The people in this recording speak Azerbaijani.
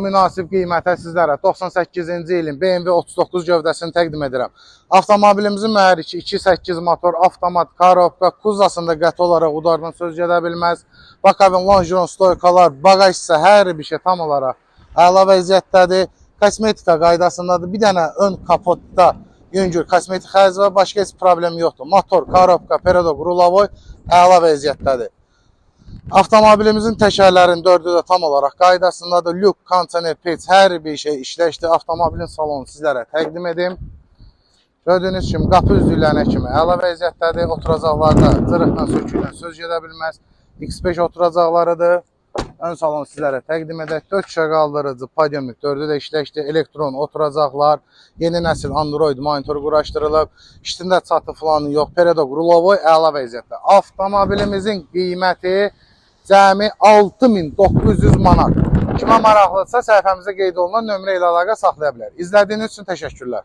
münasib qiymətə sizlərə 98-ci ilin BMW 39 gövdəsini təqdim edirəm. Avtomobilimizin mühərriki 2.8 motor, avtomat, korobka, kuzasında qəti olaraq udardan söz gedə bilməz. Bakabin, lonjron, stoykalar, bagaj isə hər bir şey tam olaraq əla vəziyyətdədir. Kosmetika qaydasındadır. Bir dənə ön kapotda yüngül kosmetik xərc var, başqa heç problem yoxdur. Motor, korobka, peredok, rulavoy əla vəziyyətdədir. Avtomobilimizin təkərlərinin dördü də tam olaraq qaydasındadır. Lük, kondisioner, pec, hər bir şey işləşdir. Avtomobilin salonu sizlərə təqdim edim. Gördüyünüz kimi qapı üzdüklərinə kimi əla vəziyyətdədir. Oturacaqlarda cırıqla, söküklə söz gedə bilməz. X5 oturacaqlarıdır. Ön salonu sizlərə təqdim edək. 4 şüşə qaldırıcı, podiumlik, dördü də işləşdir. Elektron oturacaqlar. Yeni nəsil Android monitor quraşdırılıb. İştində çatı falan yox. Peredok, rulavoy əla vəziyyətdə. Avtomobilimizin qiyməti cəmi 6.900 manat. Kimə maraqlıdırsa səhifəmizdə qeyd olunan nömrə ilə əlaqə saxlaya bilər. İzlədiyiniz üçün təşəkkürlər.